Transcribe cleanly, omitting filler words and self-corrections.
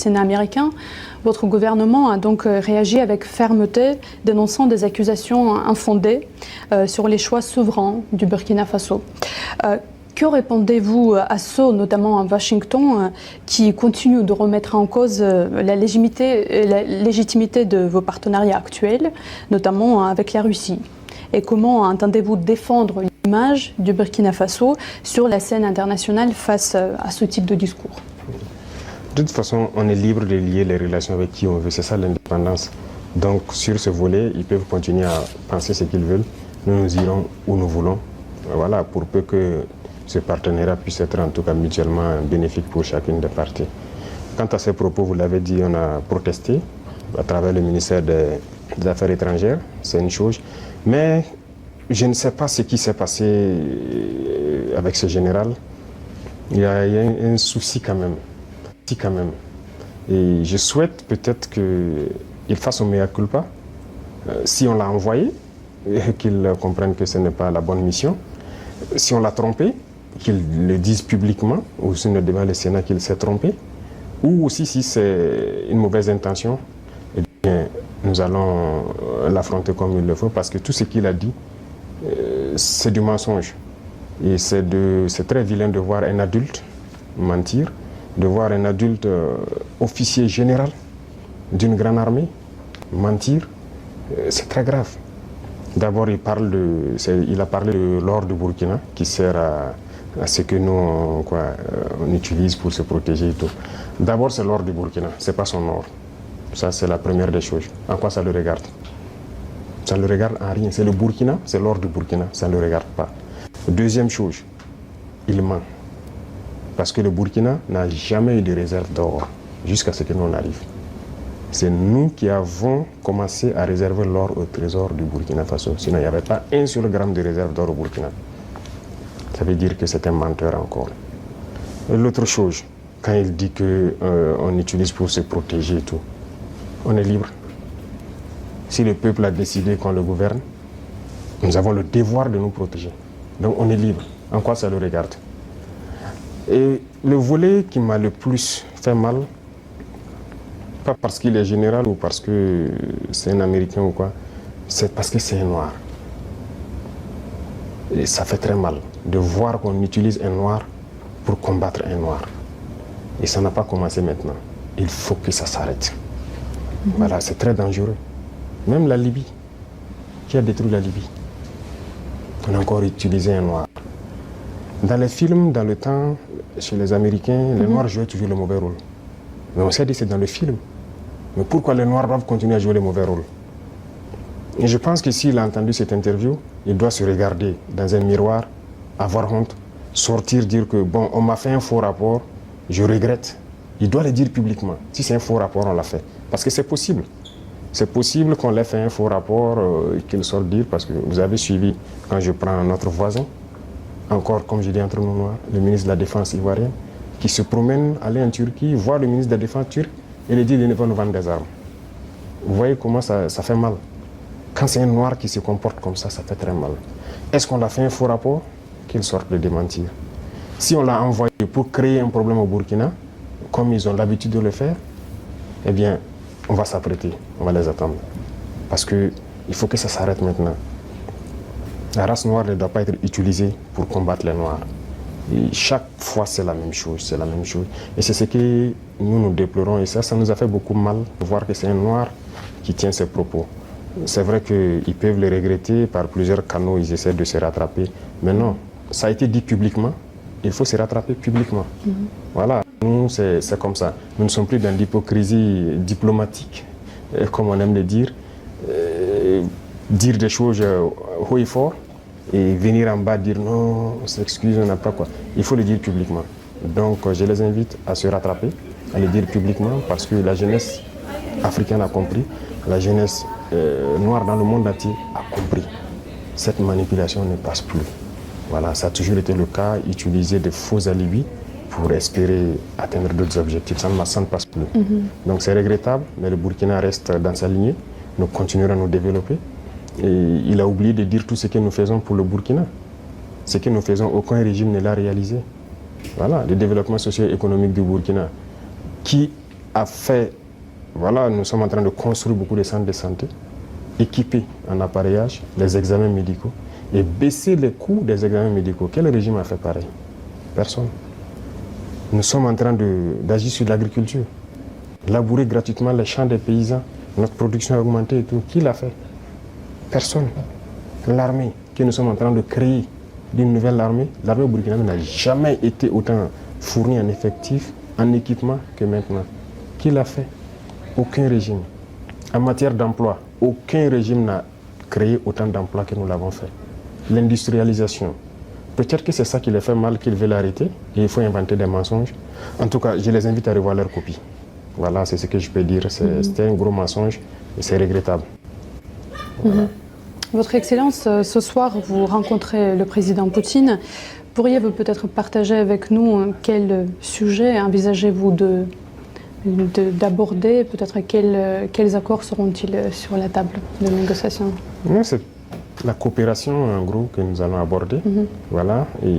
Sénat américain, votre gouvernement a donc réagi avec fermeté, dénonçant des accusations infondées sur les choix souverains du Burkina Faso. Que répondez-vous à ceux, notamment à Washington, qui continuent de remettre en cause la légitimité de vos partenariats actuels, notamment avec la Russie? Et comment entendez-vous défendre l'image du Burkina Faso sur la scène internationale face à ce type de discours? De toute façon, on est libre de lier les relations avec qui on veut, c'est ça l'indépendance. Donc sur ce volet, ils peuvent continuer à penser ce qu'ils veulent. Nous irons où nous voulons, voilà, pour peu que ce partenariat puisse être en tout cas mutuellement bénéfique pour chacune des parties. Quant à ces propos, vous l'avez dit, on a protesté à travers le ministère des Affaires étrangères, c'est une chose. Mais je ne sais pas ce qui s'est passé avec ce général. Il y a un souci quand même. Et je souhaite peut-être qu'il fasse un mea culpa. Si on l'a envoyé, qu'il comprenne que ce n'est pas la bonne mission. Si on l'a trompé, qu'il le dise publiquement, ou si on devant le Sénat qu'il s'est trompé. Ou aussi si c'est une mauvaise intention, eh bien, nous allons l'affronter comme il le faut, parce que tout ce qu'il a dit, c'est du mensonge. Et c'est très vilain de voir un adulte mentir, de voir un adulte officier général d'une grande armée mentir. C'est très grave. D'abord, il a parlé de l'or du Burkina, qui sert à ce que nous on utilise pour se protéger et tout. D'abord, c'est l'or du Burkina, c'est pas son or. Ça, c'est la première des choses. En quoi ça le regarde? Ça ne le regarde en rien. C'est le Burkina, c'est l'or du Burkina, ça ne le regarde pas. Deuxième chose, il ment. Parce que le Burkina n'a jamais eu de réserve d'or, jusqu'à ce que nous on arrive. C'est nous qui avons commencé à réserver l'or au trésor du Burkina Faso. Sinon, il n'y avait pas un seul gramme de réserve d'or au Burkina. Ça veut dire que c'est un menteur encore. Et l'autre chose, quand il dit qu'on utilise pour se protéger et tout, on est libre. Si le peuple a décidé qu'on le gouverne, nous avons le devoir de nous protéger. Donc on est libre. En quoi ça le regarde? Et le volet qui m'a le plus fait mal, pas parce qu'il est général ou parce que c'est un Américain ou quoi, c'est parce que c'est un noir. Et ça fait très mal de voir qu'on utilise un noir pour combattre un noir. Et ça n'a pas commencé maintenant. Il faut que ça s'arrête. Voilà, c'est très dangereux. Même la Libye, qui a détruit la Libye, on a encore utilisé un noir. Dans les films, dans le temps, chez les Américains, les Noirs jouaient toujours le mauvais rôle. Mais on s'est dit c'est dans le film. Mais pourquoi les Noirs doivent continuer à jouer le mauvais rôle? Et je pense que s'il a entendu cette interview, il doit se regarder dans un miroir, avoir honte, sortir, dire que bon, on m'a fait un faux rapport, je regrette. Il doit le dire publiquement. Si c'est un faux rapport, on l'a fait. Parce que c'est possible. C'est possible qu'on l'ait fait un faux rapport, qu'il sorte dire, parce que vous avez suivi, quand je prends notre voisin, encore, comme je dis entre nous noirs, le ministre de la Défense ivoirien, qui se promène, aller en Turquie, voir le ministre de la Défense turc, et lui dit qu'il ne va nous vendre des armes. Vous voyez comment ça fait mal. Quand c'est un noir qui se comporte comme ça fait très mal. Est-ce qu'on l'a fait un faux rapport? Qu'il sorte de démentir. Si on l'a envoyé pour créer un problème au Burkina, comme ils ont l'habitude de le faire, eh bien, on va s'apprêter, on va les attendre. Parce qu'il faut que ça s'arrête maintenant. La race noire ne doit pas être utilisée pour combattre les noirs. Et chaque fois, c'est la même chose, c'est la même chose. Et c'est ce que nous déplorons. Et ça nous a fait beaucoup mal de voir que c'est un noir qui tient ces propos. C'est vrai qu'ils peuvent le regretter, par plusieurs canaux, ils essaient de se rattraper. Mais non, ça a été dit publiquement, il faut se rattraper publiquement. Voilà, nous, c'est comme ça. Nous ne sommes plus dans l'hypocrisie diplomatique, comme on aime le dire. Dire des choses haut et fort, et venir en bas dire non, on s'excuse, on n'a pas quoi. Il faut le dire publiquement. Donc je les invite à se rattraper, à le dire publiquement, parce que la jeunesse africaine a compris, la jeunesse noire dans le monde entier a compris. Cette manipulation ne passe plus. Voilà, ça a toujours été le cas, utiliser de faux alibis pour espérer atteindre d'autres objectifs. Ça ne passe plus. Donc c'est regrettable, mais le Burkina reste dans sa lignée. Nous continuerons à nous développer. Et il a oublié de dire tout ce que nous faisons pour le Burkina. Ce que nous faisons, aucun régime ne l'a réalisé. Voilà, le développement socio-économique du Burkina, qui a fait, voilà, nous sommes en train de construire beaucoup de centres de santé, équipés en appareillage, les examens médicaux, et baisser les coûts des examens médicaux. Quel régime a fait pareil? Personne. Nous sommes en train d'agir sur l'agriculture, labourer gratuitement les champs des paysans, notre production a augmenté et tout. Qui l'a fait? Personne. L'armée que nous sommes en train de créer, d'une nouvelle armée, l'armée burkinabé n'a jamais été autant fournie en effectifs, en équipement que maintenant. Qui l'a fait? Aucun régime. En matière d'emploi, aucun régime n'a créé autant d'emplois que nous l'avons fait. L'industrialisation. Peut-être que c'est ça qui les fait mal, qu'ils veulent arrêter, et il faut inventer des mensonges. En tout cas, je les invite à revoir leur copie. Voilà, c'est ce que je peux dire. C'était un gros mensonge et c'est regrettable. Voilà. Votre Excellence, ce soir, vous rencontrez le président Poutine. Pourriez-vous peut-être partager avec nous quel sujet envisagez-vous d'aborder? Peut-être quels accords seront-ils sur la table de négociation? C'est la coopération, en gros, que nous allons aborder. Voilà. Et